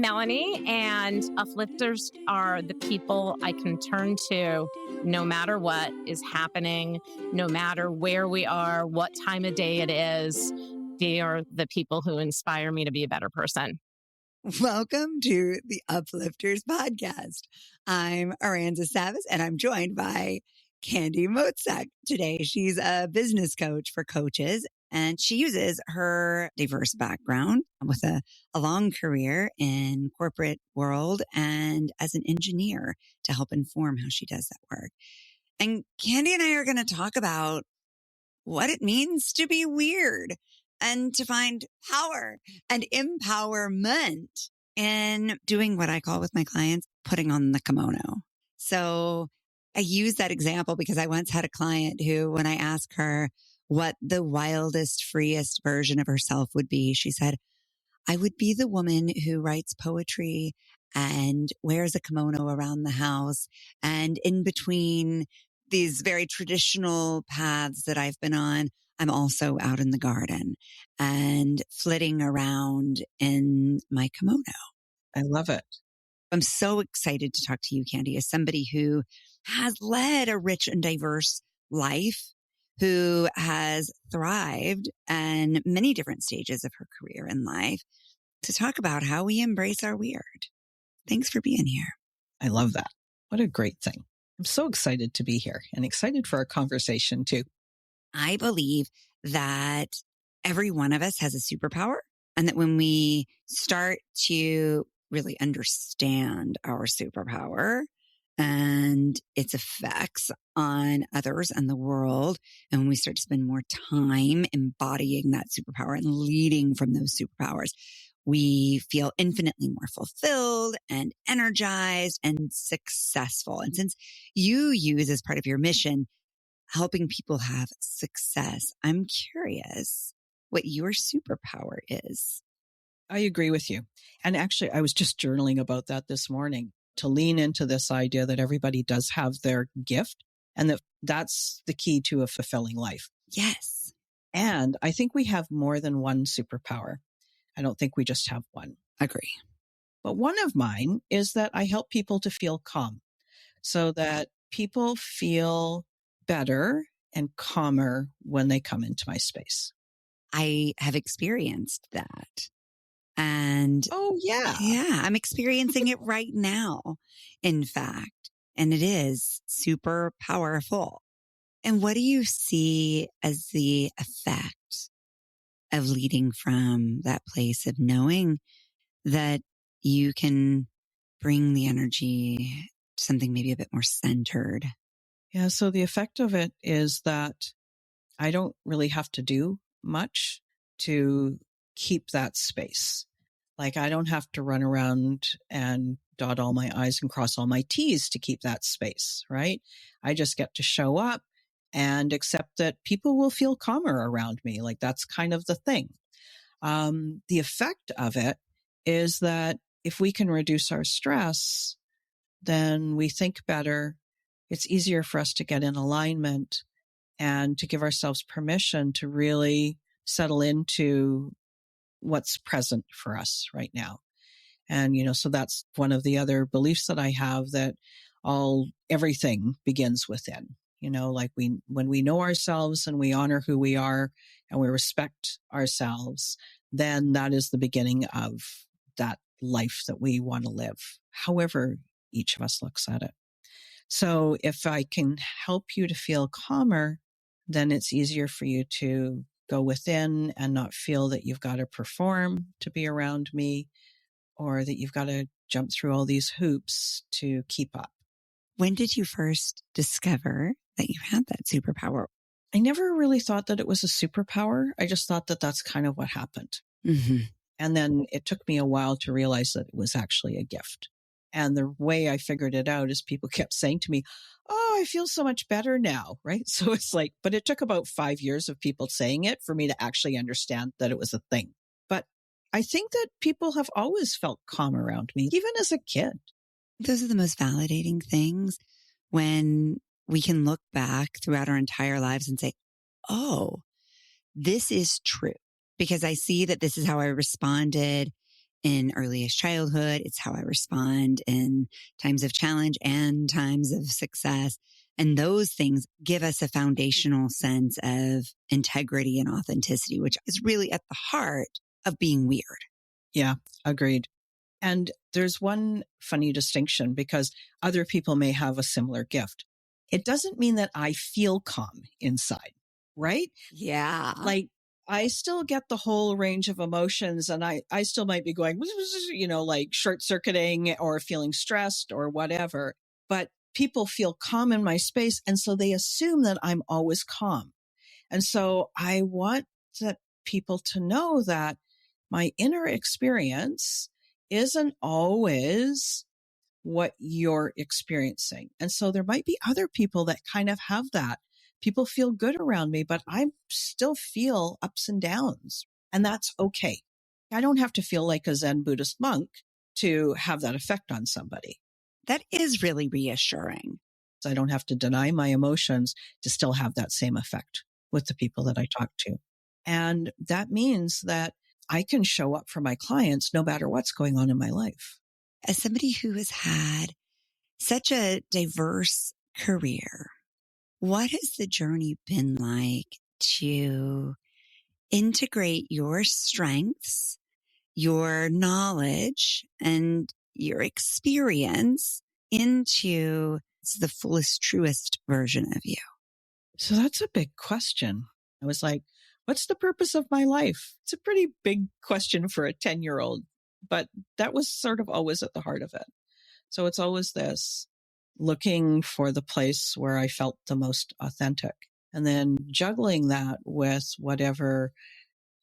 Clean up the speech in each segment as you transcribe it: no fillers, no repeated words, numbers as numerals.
Melanie, and Uplifters are the people I can turn to no matter what is happening, no matter where we are, what time of day it is. They are the people who inspire me to be a better person. Welcome to the Uplifters podcast. I'm Aranza Savas, and I'm joined by Candy Motzek today. She's a business coach for coaches, and she uses her diverse background with a long career in corporate world and as an engineer to help inform how she does that work. And Candy and I are going to talk about what it means to be weird and to find power and empowerment in doing what I call with my clients, putting on the kimono. So I use that example because I once had a client who, when I asked her what the wildest, freest version of herself would be, she said, I would be the woman who writes poetry and wears a kimono around the house. And in between these very traditional paths that I've been on, I'm also out in the garden and flitting around in my kimono. I love it. I'm so excited to talk to you, Candy, as somebody who has led a rich and diverse life, who has thrived in many different stages of her career in life, to talk about how we embrace our weird. Thanks for being here. I love that. What a great thing. I'm so excited to be here and excited for our conversation too. I believe that every one of us has a superpower, and that when we start to really understand our superpower and its effects on others and the world, and when we start to spend more time embodying that superpower and leading from those superpowers, we feel infinitely more fulfilled and energized and successful. And since you use as part of your mission helping people have success, I'm curious what your superpower is. I agree with you. And actually, I was just journaling about that this morning, to lean into this idea that everybody does have their gift and that that's the key to a fulfilling life. Yes. And I think we have more than one superpower. I don't think we just have one. Agree. But one of mine is that I help people to feel calm so that people feel better and calmer when they come into my space. I have experienced that. And yeah, I'm experiencing it right now, in fact, and it is super powerful. And what do you see as the effect of leading from that place of knowing that you can bring the energy to something maybe a bit more centered? Yeah, so the effect of it is that I don't really have to do much to keep that space. Like I don't have to run around and dot all my I's and cross all my T's to keep that space, right? I just get to show up and accept that people will feel calmer around me. Like that's kind of the thing. The effect of it is that if we can reduce our stress, then we think better. It's easier for us to get in alignment and to give ourselves permission to really settle into what's present for us right now. And, so that's one of the other beliefs that I have, that everything begins within, like when we know ourselves and we honor who we are and we respect ourselves, then that is the beginning of that life that we want to live, however each of us looks at it. So if I can help you to feel calmer, then it's easier for you to go within and not feel that you've got to perform to be around me, or that you've got to jump through all these hoops to keep up. When did you first discover that you had that superpower? I never really thought that it was a superpower. I just thought that that's kind of what happened. Mm-hmm. And then it took me a while to realize that it was actually a gift. And the way I figured it out is people kept saying to me, oh, I feel so much better now, right? So it's like, but it took about 5 years of people saying it for me to actually understand that it was a thing. But I think that people have always felt calm around me, even as a kid. Those are the most validating things, when we can look back throughout our entire lives and say, oh, this is true, because I see that this is how I responded in earliest childhood. It's how I respond in times of challenge and times of success. And those things give us a foundational sense of integrity and authenticity, which is really at the heart of being weird. Yeah, agreed. And there's one funny distinction because other people may have a similar gift. It doesn't mean that I feel calm inside, right? Yeah. Like I still get the whole range of emotions and I still might be going, like short circuiting or feeling stressed or whatever, but people feel calm in my space. And so they assume that I'm always calm. And so I want that people to know that my inner experience isn't always what you're experiencing. And so there might be other people that kind of have that. People feel good around me, but I still feel ups and downs. And that's okay. I don't have to feel like a Zen Buddhist monk to have that effect on somebody. That is really reassuring. So I don't have to deny my emotions to still have that same effect with the people that I talk to. And that means that I can show up for my clients no matter what's going on in my life. As somebody who has had such a diverse career, what has the journey been like to integrate your strengths, your knowledge, and your experience into the fullest, truest version of you? So that's a big question. I was like, what's the purpose of my life? It's a pretty big question for a 10-year-old, but that was sort of always at the heart of it. So it's always this looking for the place where I felt the most authentic and then juggling that with whatever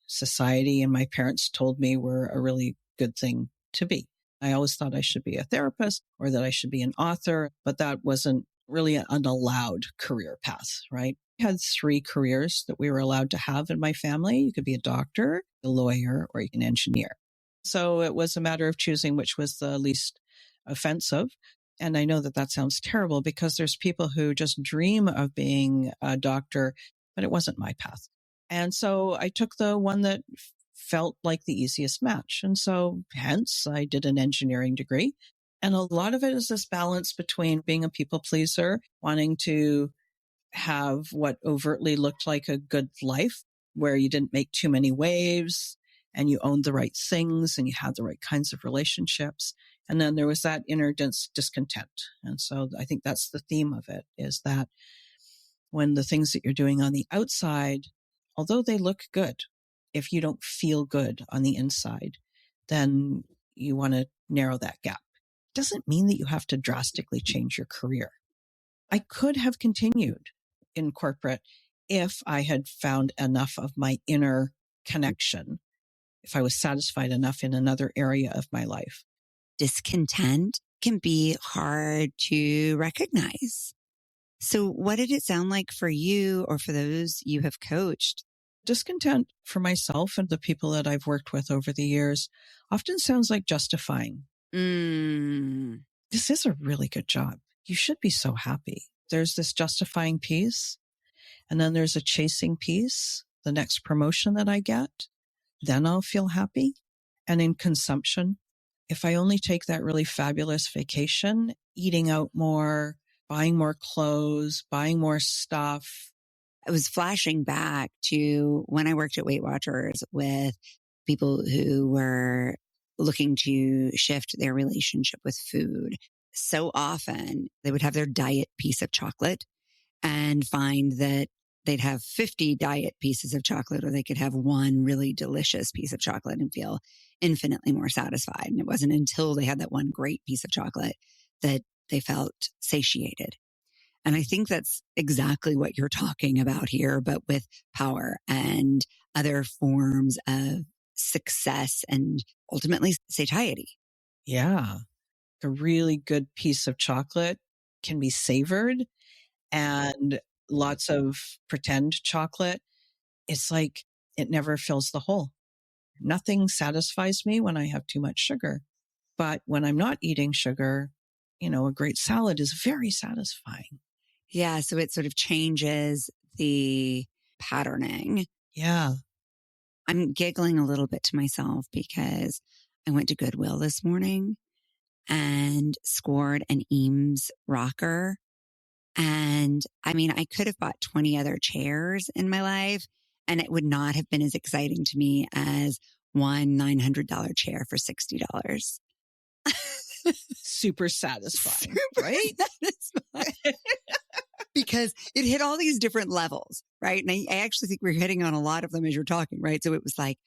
society and my parents told me were a really good thing to be. I always thought I should be a therapist or that I should be an author, but that wasn't really an allowed career path, right? I had 3 careers that we were allowed to have in my family. You could be a doctor, a lawyer, or an engineer. So it was a matter of choosing which was the least offensive. And I know that that sounds terrible because there's people who just dream of being a doctor, but it wasn't my path. And so I took the one that felt like the easiest match. And so hence I did an engineering degree. And a lot of it is this balance between being a people pleaser, wanting to have what overtly looked like a good life where you didn't make too many waves and you owned the right things and you had the right kinds of relationships. And then there was that inner discontent. And so I think that's the theme of it, is that when the things that you're doing on the outside, although they look good, if you don't feel good on the inside, then you want to narrow that gap. It doesn't mean that you have to drastically change your career. I could have continued in corporate if I had found enough of my inner connection, if I was satisfied enough in another area of my life. Discontent can be hard to recognize. So what did it sound like for you or for those you have coached? Discontent for myself and the people that I've worked with over the years often sounds like justifying. This is a really good job. You should be so happy. There's this justifying piece, and then there's a chasing piece. The next promotion that I get, then I'll feel happy. And in consumption, if I only take that really fabulous vacation, eating out more, buying more clothes, buying more stuff. I was flashing back to when I worked at Weight Watchers with people who were looking to shift their relationship with food. So often they would have their diet piece of chocolate and find that they'd have 50 diet pieces of chocolate, or they could have one really delicious piece of chocolate and feel infinitely more satisfied. And it wasn't until they had that one great piece of chocolate that they felt satiated. And I think that's exactly what you're talking about here, but with power and other forms of success and ultimately satiety. Yeah. A really good piece of chocolate can be savored, and lots of pretend chocolate. It's like it never fills the hole. Nothing satisfies me when I have too much sugar. But when I'm not eating sugar, a great salad is very satisfying. Yeah. So it sort of changes the patterning. Yeah. I'm giggling a little bit to myself because I went to Goodwill this morning and scored an Eames rocker. And I mean, I could have bought 20 other chairs in my life, and it would not have been as exciting to me as one $900 chair for $60. Super satisfying, Super right? satisfying. Because it hit all these different levels, right? And I actually think we're hitting on a lot of them as you're talking, right? So it was like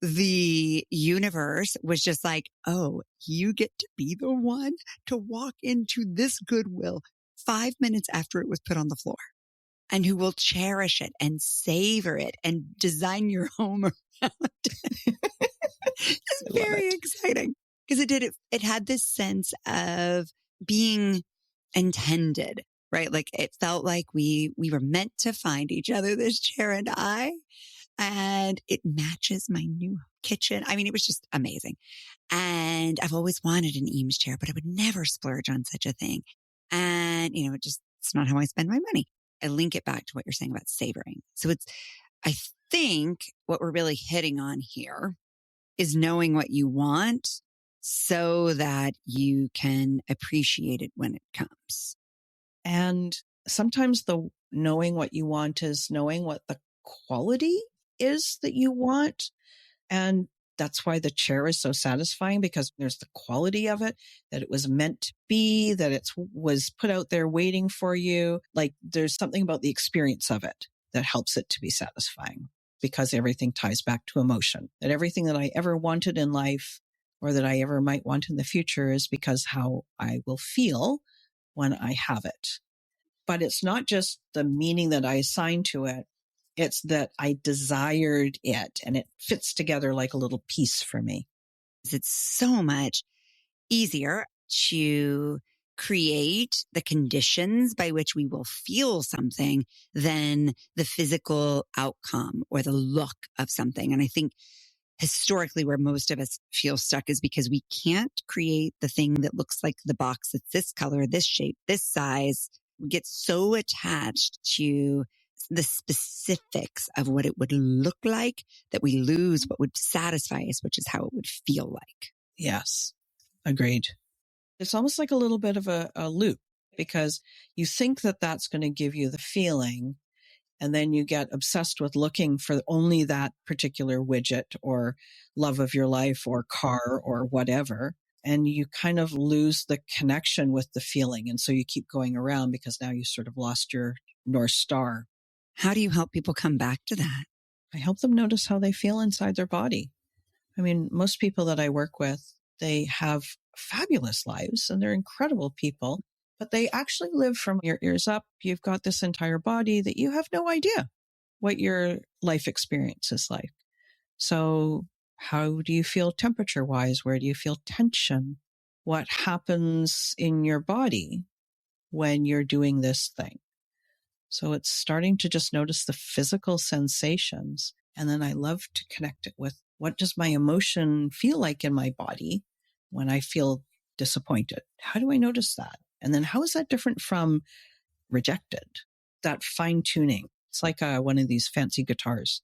the universe was just like, oh, you get to be the one to walk into this Goodwill 5 minutes after it was put on the floor, and who will cherish it and savor it and design your home around it. It's very exciting because it had this sense of being intended, right? Like it felt like we were meant to find each other, this chair and I, and it matches my new kitchen. I mean, it was just amazing. And I've always wanted an Eames chair, but I would never splurge on such a thing. And, it's not how I spend my money. I link it back to what you're saying about savoring. So I think what we're really hitting on here is knowing what you want so that you can appreciate it when it comes. And sometimes the knowing what you want is knowing what the quality is that you want. And that's why the chair is so satisfying, because there's the quality of it, that it was meant to be, that it was put out there waiting for you. Like there's something about the experience of it that helps it to be satisfying, because everything ties back to emotion. That everything that I ever wanted in life or that I ever might want in the future is because how I will feel when I have it. But it's not just the meaning that I assign to it. It's that I desired it, and it fits together like a little piece for me. It's so much easier to create the conditions by which we will feel something than the physical outcome or the look of something. And I think historically where most of us feel stuck is because we can't create the thing that looks like the box that's this color, this shape, this size. We get so attached to the specifics of what it would look like that we lose what would satisfy us, which is how it would feel like. Yes, agreed. It's almost like a little bit of a loop, because you think that that's going to give you the feeling, and then you get obsessed with looking for only that particular widget or love of your life or car or whatever. And you kind of lose the connection with the feeling. And so you keep going around because now you sort of lost your North Star. How do you help people come back to that? I help them notice how they feel inside their body. I mean, most people that I work with, they have fabulous lives and they're incredible people, but they actually live from your ears up. You've got this entire body that you have no idea what your life experience is like. So how do you feel temperature wise? Where do you feel tension? What happens in your body when you're doing this thing? So it's starting to just notice the physical sensations. And then I love to connect it with, what does my emotion feel like in my body when I feel disappointed? How do I notice that? And then how is that different from rejected? That fine tuning. It's like one of these fancy guitars.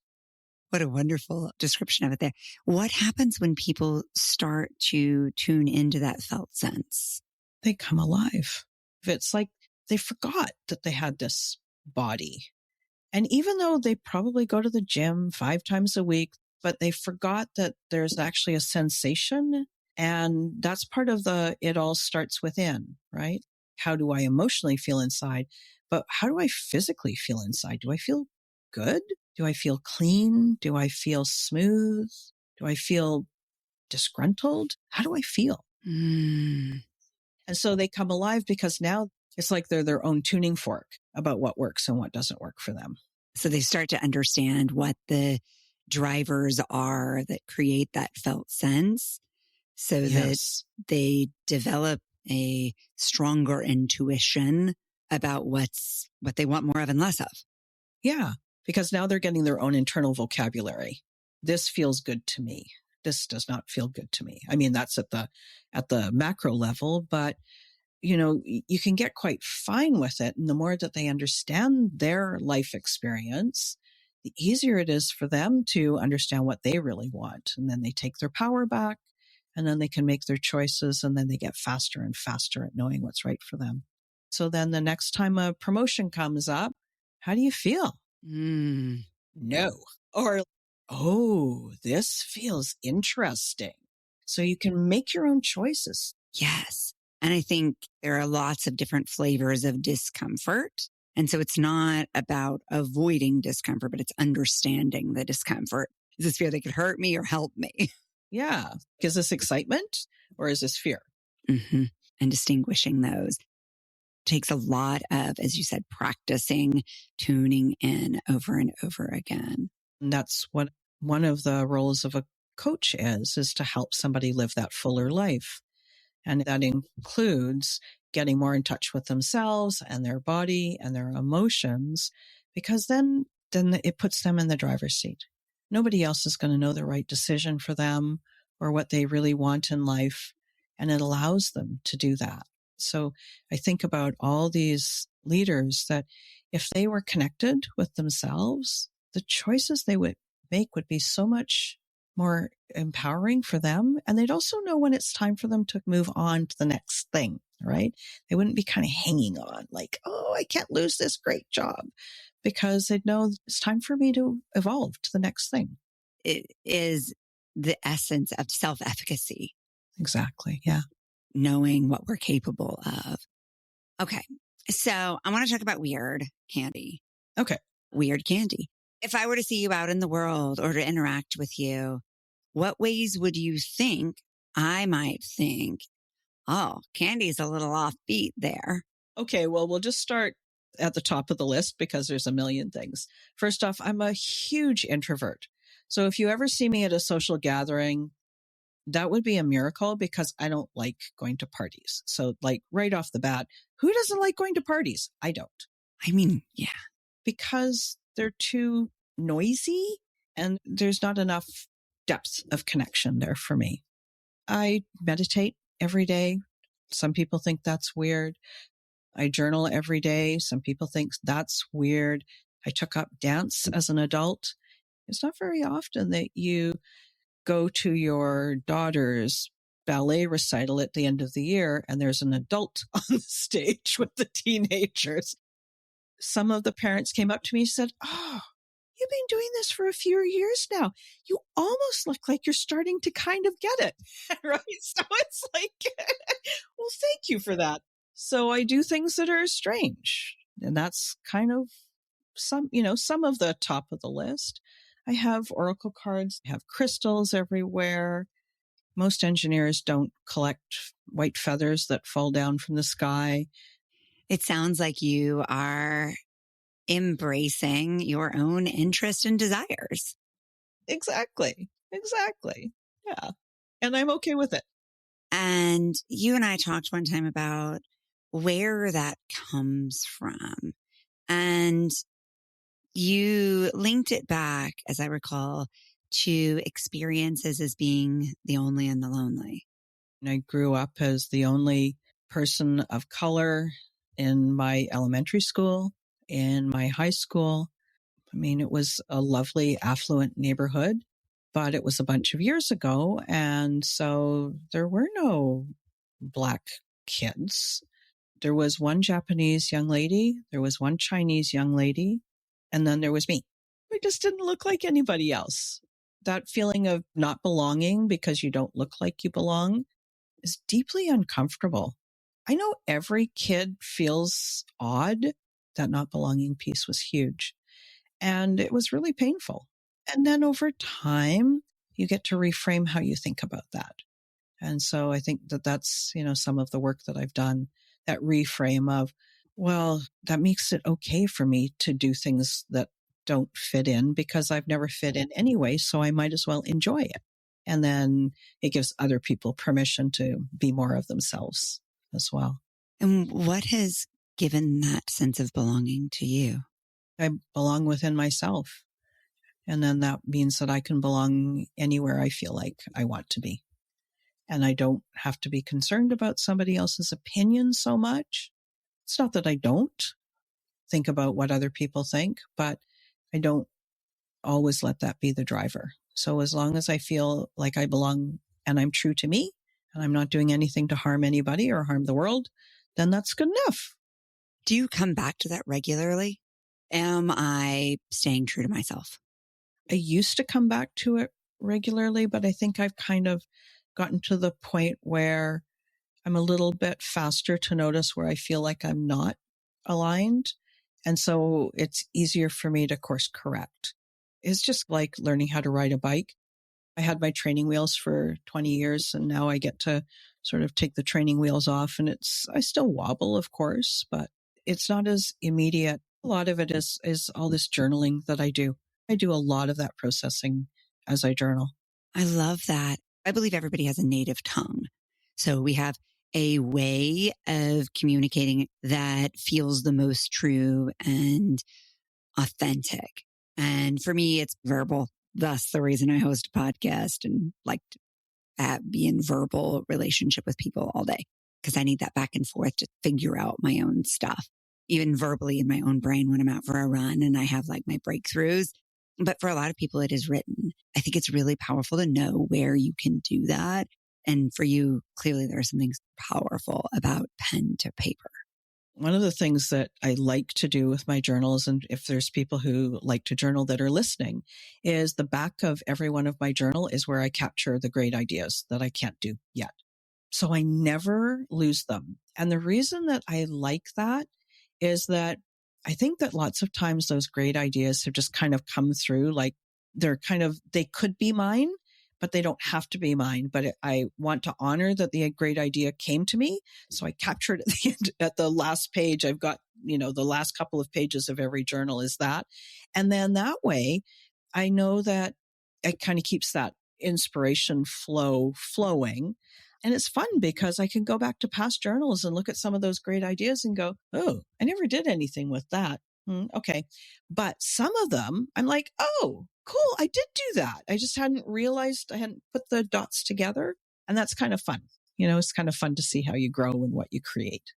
What a wonderful description of it there. What happens when people start to tune into that felt sense? They come alive. It's like they forgot that they had this body. And even though they probably go to the gym 5 times a week, but they forgot that there's actually a sensation. And that's part of it all starts within, right? How do I emotionally feel inside? But how do I physically feel inside? Do I feel good? Do I feel clean? Do I feel smooth? Do I feel disgruntled? How do I feel? And so they come alive because now it's like they're their own tuning fork about what works and what doesn't work for them. So they start to understand what the drivers are that create that felt sense, so that they develop a stronger intuition about what they want more of and less of. Yeah, because now they're getting their own internal vocabulary. This feels good to me. This does not feel good to me. I mean, that's at the macro level, but you can get quite fine with it. And the more that they understand their life experience, the easier it is for them to understand what they really want. And then they take their power back and then they can make their choices, and then they get faster and faster at knowing what's right for them. So then the next time a promotion comes up, how do you feel? No. Or, oh, this feels interesting. So you can make your own choices. Yes. And I think there are lots of different flavors of discomfort. And so it's not about avoiding discomfort, but it's understanding the discomfort. Is this fear that could hurt me or help me? Yeah. Is this excitement or is this fear? Mm-hmm. And distinguishing those takes a lot of, as you said, practicing, tuning in over and over again. And that's what one of the roles of a coach is to help somebody live that fuller life. And that includes getting more in touch with themselves and their body and their emotions, because then it puts them in the driver's seat. Nobody else is going to know the right decision for them or what they really want in life. And it allows them to do that. So I think about all these leaders that if they were connected with themselves, the choices they would make would be so much more empowering for them. And they'd also know when it's time for them to move on to the next thing, right? They wouldn't be kind of hanging on like, oh, I can't lose this great job, because they'd know it's time for me to evolve to the next thing. It is the essence of self-efficacy. Exactly. Yeah. Knowing what we're capable of. Okay. So I want to talk about weird candy. Okay. Weird candy. If I were to see you out in the world or to interact with you, what ways would you think I might think, oh, Candy's a little offbeat there? Okay. Well, we'll just start at the top of the list because there's a million things. First off, I'm a huge introvert. So if you ever see me at a social gathering, that would be a miracle because I don't like going to parties. So like right off the bat, who doesn't like going to parties? I don't. I mean, yeah. Because they're too noisy and there's not enough depth of connection there for me. I meditate every day. Some people think that's weird. I journal every day. Some people think that's weird. I took up dance as an adult. It's not very often that you go to your daughter's ballet recital at the end of the year and there's an adult on the stage with the teenagers. Some of the parents came up to me and said, oh, you've been doing this for a few years now. You almost look like you're starting to kind of get it. Right? So it's like, well, thank you for that. So I do things that are strange. And that's kind of some of the top of the list. I have oracle cards. I have crystals everywhere. Most engineers don't collect white feathers that fall down from the sky. It sounds like you are embracing your own interests and desires. Exactly. Yeah. And I'm okay with it. And you and I talked one time about where that comes from. And you linked it back, as I recall, to experiences as being the only and the lonely. I grew up as the only person of color in my elementary school, in my high school. I mean, it was a lovely, affluent neighborhood, but it was a bunch of years ago. And so there were no Black kids. There was one Japanese young lady. There was one Chinese young lady. And then there was me. I just didn't look like anybody else. That feeling of not belonging because you don't look like you belong is deeply uncomfortable. I know every kid feels odd. That not belonging piece was huge. And it was really painful. And then over time, you get to reframe how you think about that. And so I think that that's, some of the work that I've done, that reframe of, well, that makes it okay for me to do things that don't fit in because I've never fit in anyway. So I might as well enjoy it. And then it gives other people permission to be more of themselves as well. And what has given that sense of belonging to you? I belong within myself. And then that means that I can belong anywhere I feel like I want to be. And I don't have to be concerned about somebody else's opinion so much. It's not that I don't think about what other people think, but I don't always let that be the driver. So as long as I feel like I belong and I'm true to me and I'm not doing anything to harm anybody or harm the world, then that's good enough. Do you come back to that regularly? Am I staying true to myself? I used to come back to it regularly, but I think I've kind of gotten to the point where I'm a little bit faster to notice where I feel like I'm not aligned. And so it's easier for me to course correct. It's just like learning how to ride a bike. I had my training wheels for 20 years and now I get to sort of take the training wheels off, and I still wobble, of course, but it's not as immediate. A lot of it is all this journaling that I do. I do a lot of that processing as I journal. I love that. I believe everybody has a native tongue. So we have a way of communicating that feels the most true and authentic. And for me, it's verbal. Thus the reason I host a podcast and like to be in verbal relationship with people all day, because I need that back and forth to figure out my own stuff, even verbally in my own brain when I'm out for a run and I have like my breakthroughs. But for a lot of people, it is written. I think it's really powerful to know where you can do that. And for you, clearly there are some things powerful about pen to paper. One of the things that I like to do with my journals, and if there's people who like to journal that are listening, is the back of every one of my journal is where I capture the great ideas that I can't do yet. So I never lose them. And the reason that I like that is that I think that lots of times those great ideas have just kind of come through, like they could be mine, but they don't have to be mine. But I want to honor that the great idea came to me. So I captured it at the end, at the last page. I've got, the last couple of pages of every journal is that. And then that way I know that it kind of keeps that inspiration flowing. And it's fun because I can go back to past journals and look at some of those great ideas and go, oh, I never did anything with that. Okay. But some of them I'm like, oh, cool. I did do that. I just hadn't realized, I hadn't put the dots together. And that's kind of fun. It's kind of fun to see how you grow and what you create.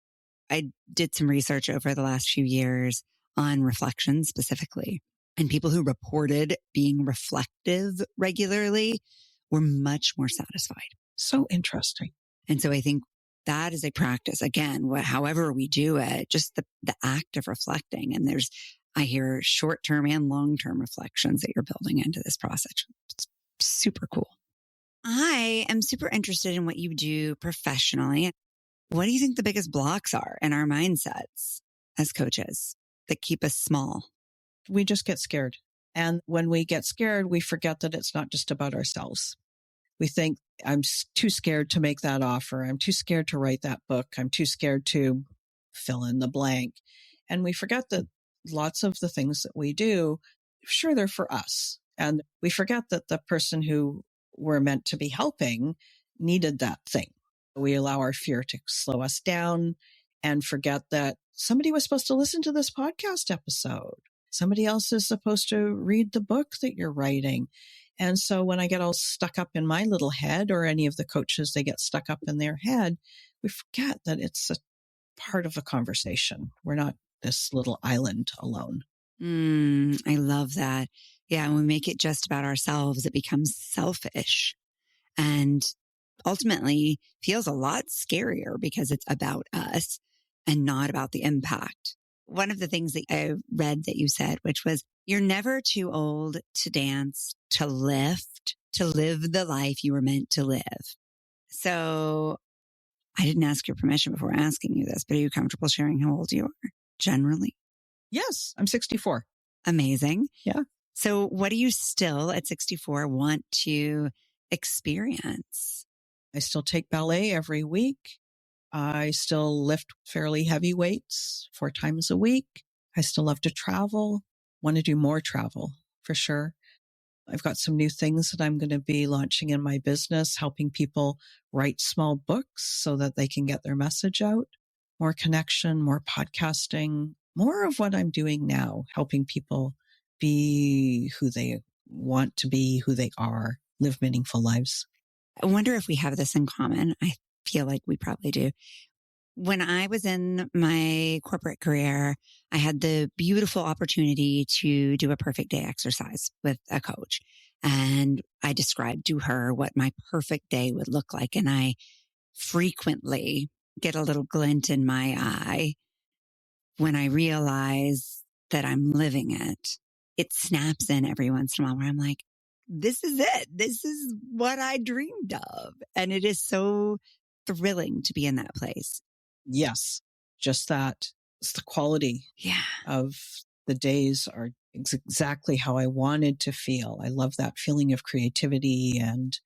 I did some research over the last few years on reflection specifically, and people who reported being reflective regularly were much more satisfied. So interesting. And so I think that is a practice. Again, however we do it, just the act of reflecting. And I hear short-term and long-term reflections that you're building into this process. It's super cool. I am super interested in what you do professionally. What do you think the biggest blocks are in our mindsets as coaches that keep us small? We just get scared. And when we get scared, we forget that it's not just about ourselves. We think, I'm too scared to make that offer. I'm too scared to write that book. I'm too scared to fill in the blank. And we forget that lots of the things that we do, sure, they're for us. And we forget that the person who we're meant to be helping needed that thing. We allow our fear to slow us down and forget that somebody was supposed to listen to this podcast episode. Somebody else is supposed to read the book that you're writing. And so when I get all stuck up in my little head, or any of the coaches, they get stuck up in their head, we forget that it's a part of a conversation. We're not this little island alone. I love that. Yeah. When we make it just about ourselves, it becomes selfish and ultimately feels a lot scarier because it's about us and not about the impact. One of the things that I read that you said, which was, you're never too old to dance, to lift, to live the life you were meant to live. So I didn't ask your permission before asking you this, but are you comfortable sharing how old you are generally? Yes, I'm 64. Amazing. Yeah. So what do you still at 64 want to experience? I still take ballet every week. I still lift fairly heavy weights 4 times a week. I still love to travel, want to do more travel for sure. I've got some new things that I'm going to be launching in my business, helping people write small books so that they can get their message out. More connection, more podcasting, more of what I'm doing now, helping people be who they want to be, who they are, live meaningful lives. I wonder if we have this in common. I feel like we probably do. When I was in my corporate career, I had the beautiful opportunity to do a perfect day exercise with a coach. And I described to her what my perfect day would look like. And I frequently get a little glint in my eye when I realize that I'm living it. It snaps in every once in a while where I'm like, this is it. This is what I dreamed of. And it is so thrilling to be in that place. Yes. Just that. It's the quality of the days are exactly how I wanted to feel. I love that feeling of creativity and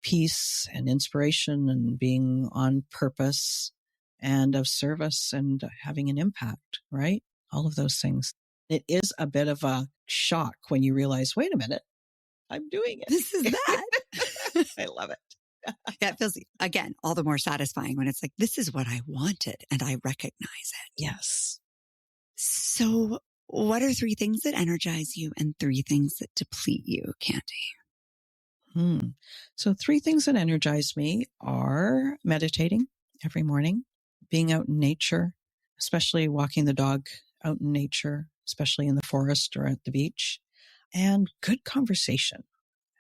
peace and inspiration and being on purpose and of service and having an impact, right? All of those things. It is a bit of a shock when you realize, wait a minute, I'm doing it. This is that. I love it. Yeah, it feels, again, all the more satisfying when it's like, this is what I wanted and I recognize it. Yes. So what are 3 things that energize you and 3 things that deplete you, Candy? So 3 things that energize me are meditating every morning, being out in nature, especially walking the dog out in nature, especially in the forest or at the beach, and good conversation.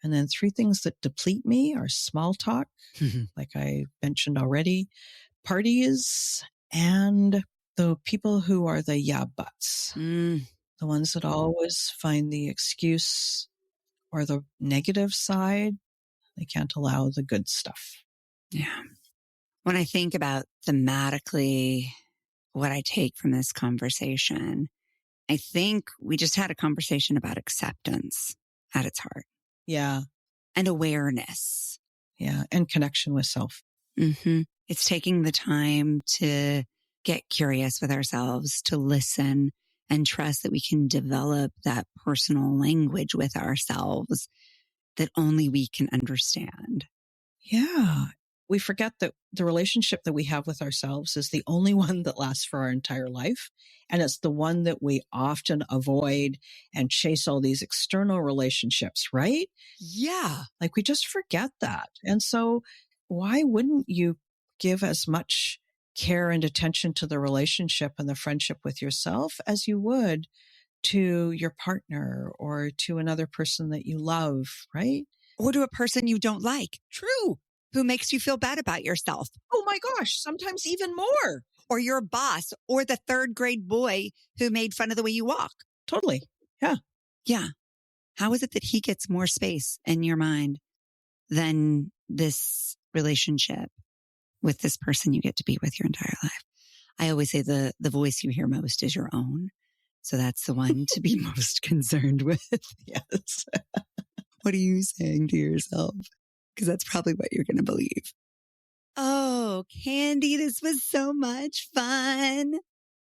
And then 3 things that deplete me are small talk, like I mentioned already, parties, and the people who are the yeah buts, the ones that always find the excuse or the negative side. They can't allow the good stuff. Yeah. When I think about thematically what I take from this conversation, I think we just had a conversation about acceptance at its heart. Yeah. And awareness. Yeah. And connection with self. It's taking the time to get curious with ourselves, to listen and trust that we can develop that personal language with ourselves that only we can understand. Yeah. We forget that the relationship that we have with ourselves is the only one that lasts for our entire life. And it's the one that we often avoid and chase all these external relationships, right? Yeah. Like we just forget that. And so why wouldn't you give as much care and attention to the relationship and the friendship with yourself as you would to your partner or to another person that you love, right? Or to a person you don't like. True. Who makes you feel bad about yourself. Oh my gosh, sometimes even more. Or your boss or the 3rd grade boy who made fun of the way you walk. Totally. Yeah. Yeah. How is it that he gets more space in your mind than this relationship with this person you get to be with your entire life? I always say the voice you hear most is your own. So that's the one to be most concerned with. Yes. What are you saying to yourself? Because that's probably what you're going to believe. Oh, Candy, this was so much fun.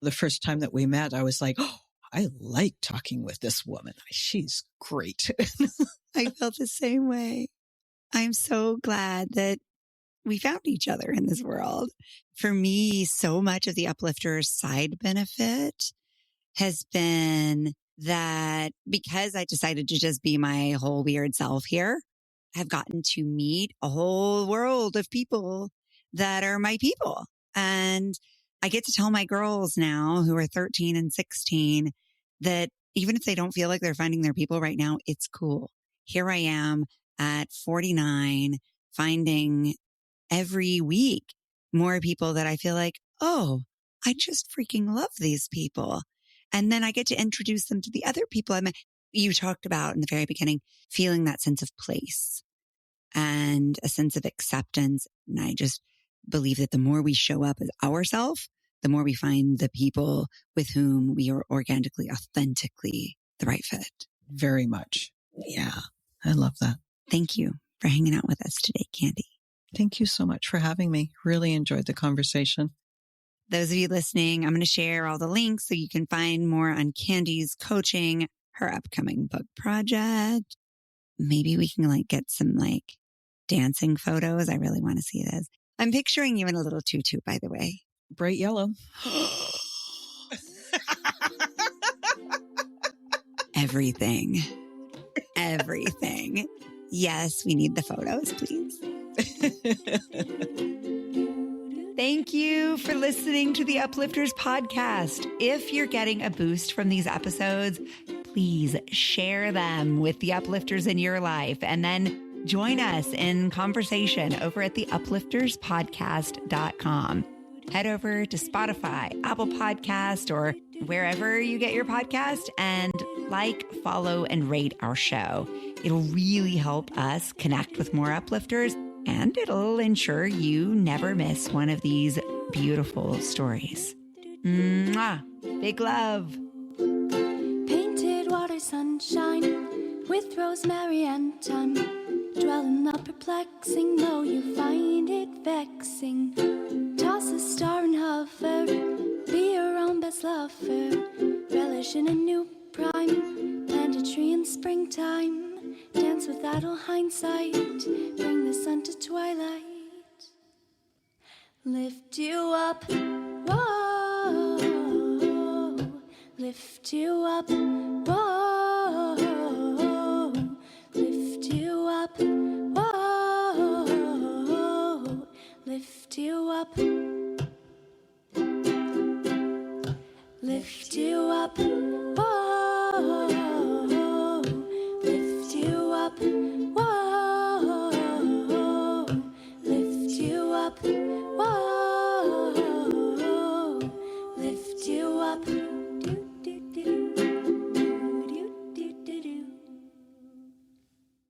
The first time that we met, I was like, oh, I like talking with this woman. She's great. I felt the same way. I'm so glad that we found each other in this world. For me, so much of the Uplifter's side benefit has been that because I decided to just be my whole weird self here, I've gotten to meet a whole world of people that are my people. And I get to tell my girls now who are 13 and 16 that even if they don't feel like they're finding their people right now, it's cool. Here I am at 49, finding every week more people that I feel like, oh, I just freaking love these people. And then I get to introduce them to the other people I met. You talked about in the very beginning, feeling that sense of place and a sense of acceptance. And I just believe that the more we show up as ourselves, the more we find the people with whom we are organically, authentically the right fit. Very much. Yeah. I love that. Thank you for hanging out with us today, Candy. Thank you so much for having me. Really enjoyed the conversation. Those of you listening, I'm going to share all the links so you can find more on Candy's coaching, her upcoming book project. Maybe we can get some dancing photos. I really want to see this. I'm picturing you in a little tutu, by the way. Bright yellow. Everything. Everything. Yes, we need the photos, please. Thank you for listening to the Uplifters podcast. If you're getting a boost from these episodes, please share them with the Uplifters in your life and then Join us in conversation over at the uplifterspodcast.com. Head over to Spotify, Apple Podcast, or wherever you get your podcast and like, follow, and rate our show. It'll really help us connect with more uplifters, and it'll ensure you never miss one of these beautiful stories. Mwah! Big love. Painted water sunshine with rosemary and thyme. Dwell in the perplexing, though you find it vexing. Toss a star and hover, be your own best lover. Relish in a new prime, plant a tree in springtime. Dance with idle hindsight, bring the sun to twilight. Lift you up, whoa. Lift you up, whoa. Lift you up, whoa. Lift you up. Lift you up, whoa. Lift you up, whoa. Lift you up, whoa. Lift you up.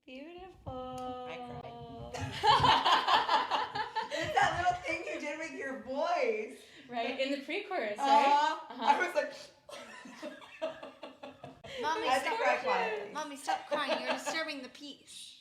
Beautiful. I cried. It's that little thing you did with your voice. Right, in the pre-chorus, right? I was like, Mommy, I had to stop cry quietly. Mommy, stop crying. You're disturbing the peace.